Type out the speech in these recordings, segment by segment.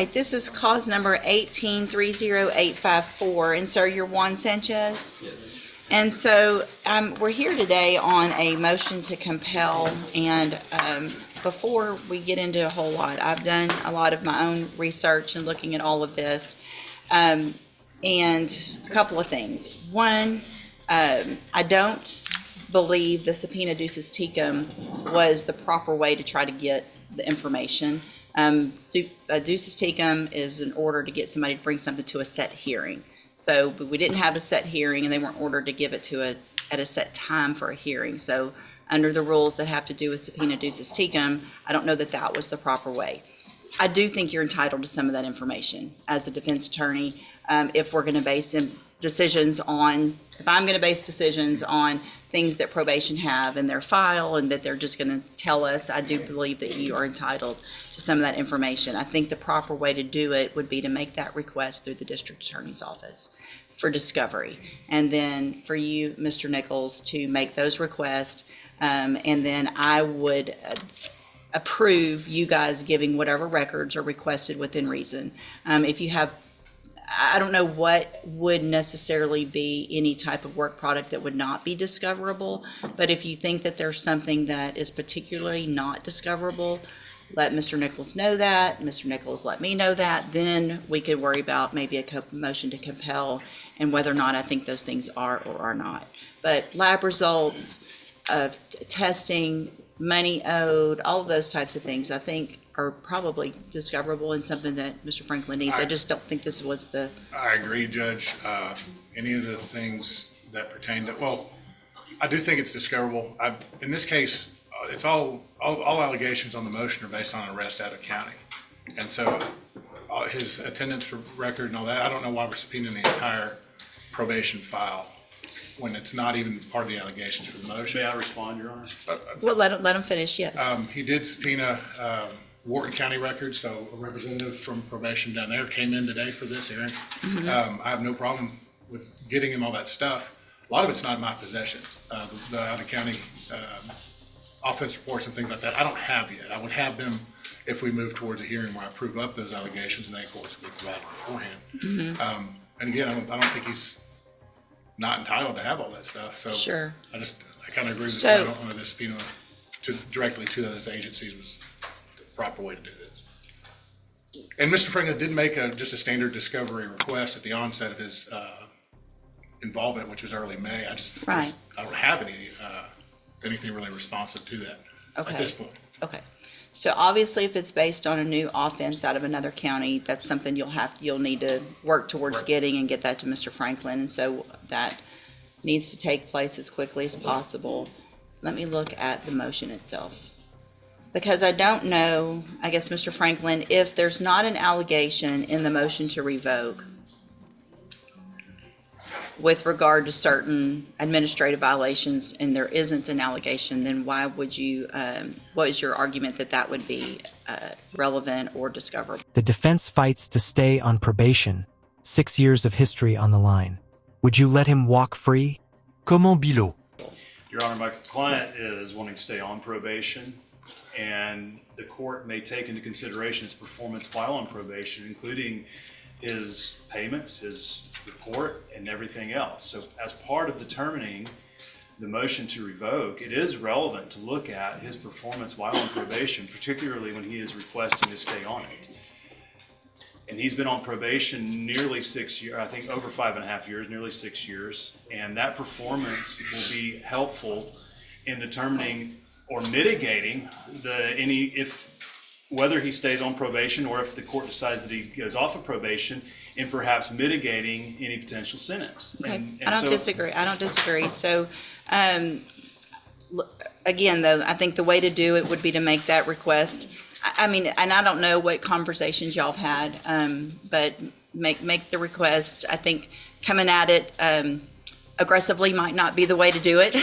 right, this is cause number 1830854, and sir, you're Juan Sanchez? Yes. And so we're here today on a motion to compel, and before we get into a whole lot, I've done a lot of my own research and looking at all of this, and a couple of things. One, I don't believe the subpoena duces tecum was the proper way to try to get the information. Duces tecum is an order to get somebody to bring something to a set hearing. So we didn't have a set hearing, and they weren't ordered to give it to at a set time for a hearing. So under the rules that have to do with subpoena duces tecum, I don't know that that was the proper way. I do think you're entitled to some of that information as a defense attorney. If we're going to base decisions on, if I'm going to base decisions on things that probation have in their file and that they're just going to tell us, I do believe that you are entitled to some of that information. I think the proper way to do it would be to make that request through the district attorney's office for discovery. And then for you, Mr. Nichols, to make those requests. And then I would approve you guys giving whatever records are requested within reason. If you have, I don't know what would necessarily be any type of work product that would not be discoverable, but if you think that there's something that is particularly not discoverable, let Mr. Nichols know that, Mr. Nichols let me know that, then we could worry about maybe a motion to compel and whether or not I think those things are or are not. But lab results, testing, money owed, all of those types of things, I think are probably discoverable and something that Mr. Franklin needs. I just don't think this was the... I agree, Judge. Any of the things that pertain to, well, I do think it's discoverable. In this case, it's all allegations on the motion are based on arrest out of county. And so his attendance record and all that, I don't know why we're subpoenaing the entire probation file when it's not even part of the allegations for the motion. May I respond, Your Honor? Well, let him finish, yes. He did subpoena Wharton County records, so a representative from probation down there came in today for this hearing. I have no problem with getting him all that stuff. A lot of it's not in my possession. The out-of-county offense reports and things like that, I don't have yet. I would have them if we move towards a hearing where I prove up those allegations, and they, of course, will be provided beforehand. And again, I don't think he's not entitled to have all that stuff. So Sure. I kind of agree with So- I don't want to subpoena directly to those agencies was the proper way to do this. And Mr. Franklin did make just a standard discovery request at the onset of his involvement, which was early May. Right. I don't have anything really responsive to that Okay. at this point. Okay. So obviously, if it's based on a new offense out of another county, that's something you'll need to work towards Right. getting and get that to Mr. Franklin. And so that needs to take place as quickly as possible. Let me look at the motion itself. Because I don't know, I guess, Mr. Franklin, if there's not an allegation in the motion to revoke with regard to certain administrative violations, and there isn't an allegation, then why would you, what is your argument that that would be relevant or discoverable? The defense fights to stay on probation, 6 years of history on the line. Would you let him walk free? Comment Bilot? Your Honor, my client is wanting to stay on probation, and the court may take into consideration his performance while on probation, including his payments, his report, and everything else. So as part of determining the motion to revoke, it is relevant to look at his performance while on probation, particularly when he is requesting to stay on it. And he's been on probation nearly 6 years, I think over 5.5 years, nearly 6 years. And that performance will be helpful in determining or mitigating whether he stays on probation or if the court decides that he goes off of probation, and perhaps mitigating any potential sentence. Okay, And I don't disagree. So, again, though, I think the way to do it would be to make that request. I mean, and I don't know what conversations y'all have had, but make the request. I think coming at it aggressively might not be the way to do it.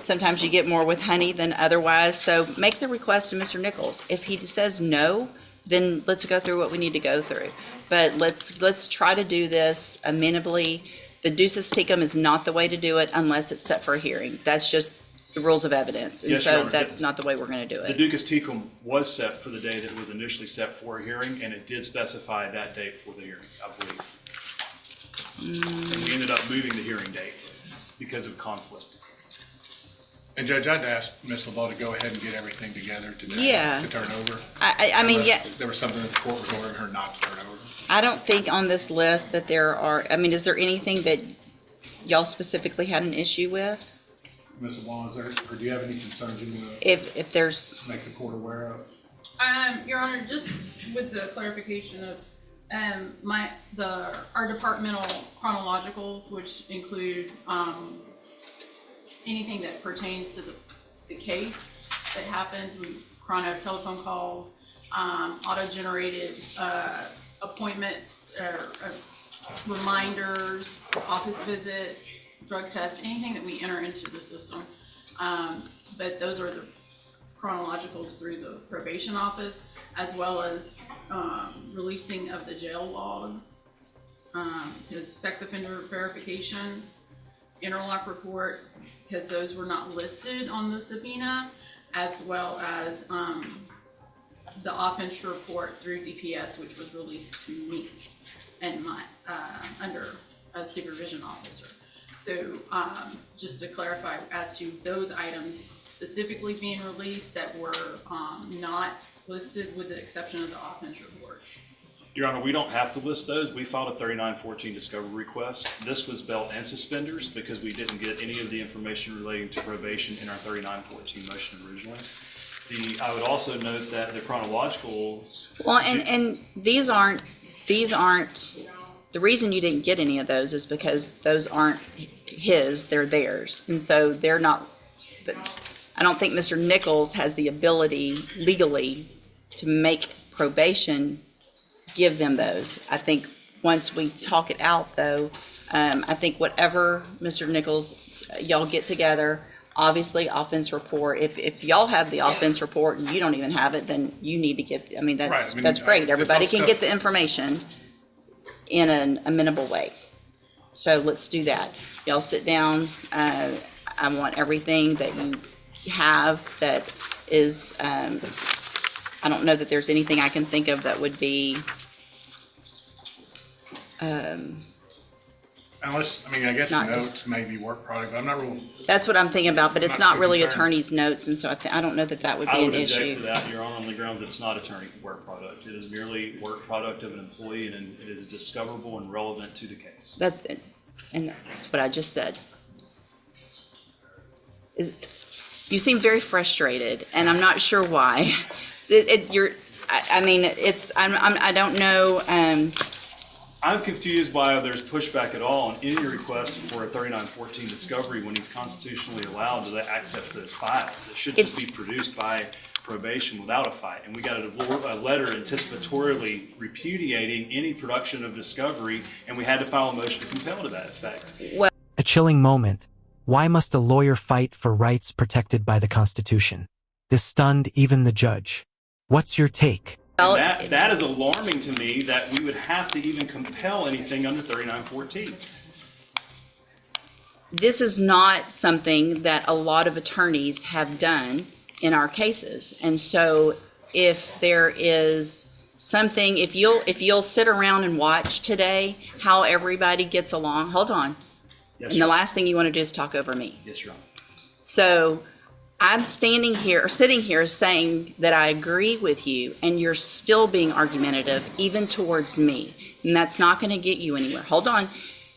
Sometimes you get more with honey than otherwise. So make the request to Mr. Nichols. If he says no, then let's go through what we need to go through. But let's try to do this amenably. The duces tecum is not the way to do it unless it's set for a hearing. That's just the rules of evidence. And Yes, Your so Honor. that's not the way we're going to do The it. duces tecum was set for the day that it was initially set for a hearing, and it did specify that date for the hearing, I believe. And we ended up moving the hearing date because of conflict. And Judge, I'd ask Ms. LeBeau to go ahead and get everything together today Yeah. to turn over. I mean, Unless yeah, there was something that the court was ordering her not to turn over. I don't think on this list that there are, I mean, is there anything that y'all specifically had an issue with? Ms. LeBeau, is there, or do you have any concerns you want If there's, to make the court aware of? Your Honor, just with the clarification of, our departmental chronologicals, which include, anything that pertains to the case that happens, chrono telephone calls, auto-generated, appointments, reminders, office visits, drug tests, anything that we enter into the system. But those are the chronologicals through the probation office, as well as releasing of the jail logs, his sex offender verification, interlock reports, because those were not listed on the subpoena, as well as the offense report through DPS, which was released to me and my under a supervision officer. So just to clarify, as to those items specifically being released that were not listed, with the exception of the offense report. Your Honor, we don't have to list those. We filed a 3914 discovery request. This was belt and suspenders because we didn't get any of the information relating to probation in our 3914 motion originally. I would also note that the chronologicals. well, and these aren't, the reason you didn't get any of those is because those aren't his, they're theirs. And so they're not, I don't think Mr. Nichols has the ability legally to make probation give them those. I think once we talk it out though, I think whatever Mr. Nichols, y'all get together, obviously offense report, if y'all have the offense report and you don't even have it, then you need to get, I mean, Right, that's, I mean, that's great. it's Everybody all can stuff- get the information in an amenable way. So let's do that. Y'all sit down. I want everything that you have that is, I don't know that there's anything I can think of that would be, Unless, I mean, I guess Not- notes may be work product, but I'm not real, that's what I'm thinking about, but it's Not not too really concerned. attorney's notes, and so I don't know that that would I be would an object to issue. that, Your Honor, on the grounds that it's not attorney work product. It is merely work product of an employee, and it is discoverable and relevant to the case. And that's what I just said. You seem very frustrated, and I'm not sure why. I mean, I don't know, I'm confused why there's pushback at all on any request for a 3914 discovery when he's constitutionally allowed to access those files. It should just be produced by probation without a fight. And we got a letter anticipatorily repudiating any production of discovery, and we had to file a motion to compel to that effect. A chilling moment. Why must a lawyer fight for rights protected by the Constitution? This stunned even the judge. What's your take? And that is alarming to me that we would have to even compel anything under 3914. this is not something that a lot of attorneys have done in our cases. And so if there is something, if you'll sit around and watch today how everybody gets along, hold on. Yes, And the Your Honor. last thing you want to do is talk over me. Yes, Your Honor. So I'm standing here, or sitting here saying that I agree with you, and you're still being argumentative, even towards me. And that's not going to get you anywhere. Hold on.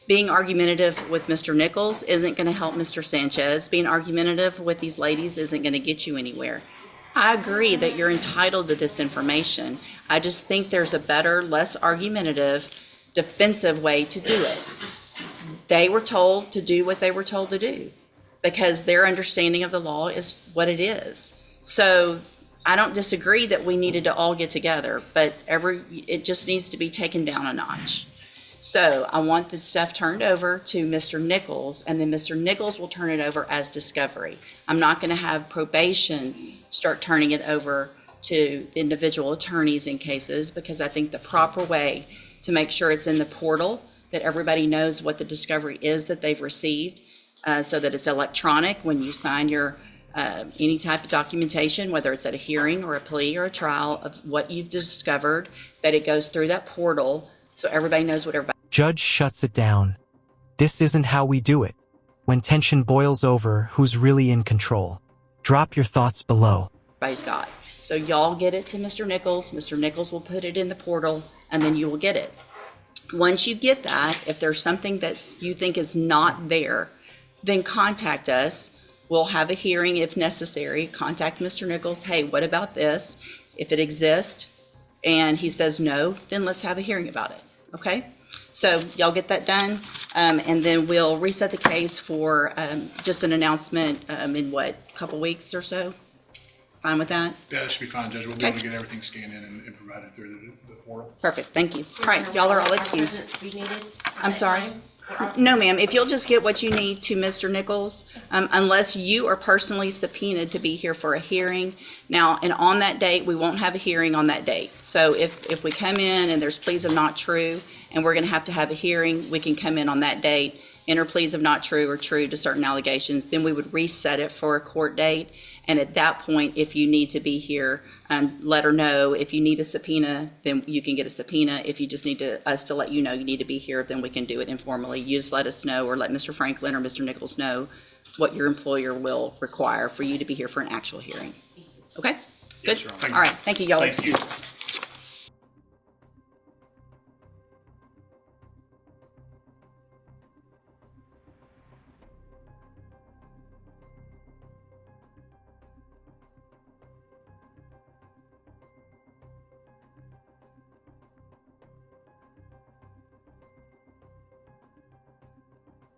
Being argumentative with Mr. Nichols isn't going to help Mr. Sanchez. Being argumentative with these ladies isn't going to get you anywhere. I agree that you're entitled to this information. I just think there's a better, less argumentative, defensive way to do it. They were told to do what they were told to do, because their understanding of the law is what it is. So I don't disagree that we needed to all get together, but it just needs to be taken down a notch. So I want the stuff turned over to Mr. Nichols, and then Mr. Nichols will turn it over as discovery. I'm not going to have probation start turning it over to individual attorneys in cases, because I think the proper way to make sure it's in the portal, that everybody knows what the discovery is that they've received, so that it's electronic when you sign your any type of documentation, whether it's at a hearing or a plea or a trial, of what you've discovered, that it goes through that portal so everybody knows what Judge shuts it down. This isn't how we do it. When tension boils over, who's really in control? Drop your thoughts below. everybody's got. So y'all get it to Mr. Nichols. Mr. Nichols will put it in the portal, and then you will get it. Once you get that, if there's something that you think is not there, then contact us. We'll have a hearing if necessary. Contact Mr. Nichols. Hey, what about this? If it exists and he says no, then let's have a hearing about it. Okay? So y'all get that done, and then we'll reset the case for just an announcement in what, couple weeks or so? Fine with that? Yeah, that should be fine, Judge. We'll be Okay. able to get everything scanned in and provided through the portal. Perfect, thank you. All right, y'all are all excused. Be needed at I'm that sorry? time? No, ma'am, if you'll just get what you need to Mr. Nichols, unless you are personally subpoenaed to be here for a hearing. Now, and on that date, we won't have a hearing on that date. So if we come in and there's pleas of not true, and we're gonna have to have a hearing, we can come in on that date, enter pleas of not true or true to certain allegations, then we would reset it for a court date. And at that point, if you need to be here, let her know. If you need a subpoena, then you can get a subpoena. If you just need us to let you know you need to be here, then we can do it informally. You just let us know, or let Mr. Franklin or Mr. Nichols know what your employer will require for you to be here for an actual hearing. Okay? Good? Yes, Your Honor. All right, thank you, y'all. Thank you.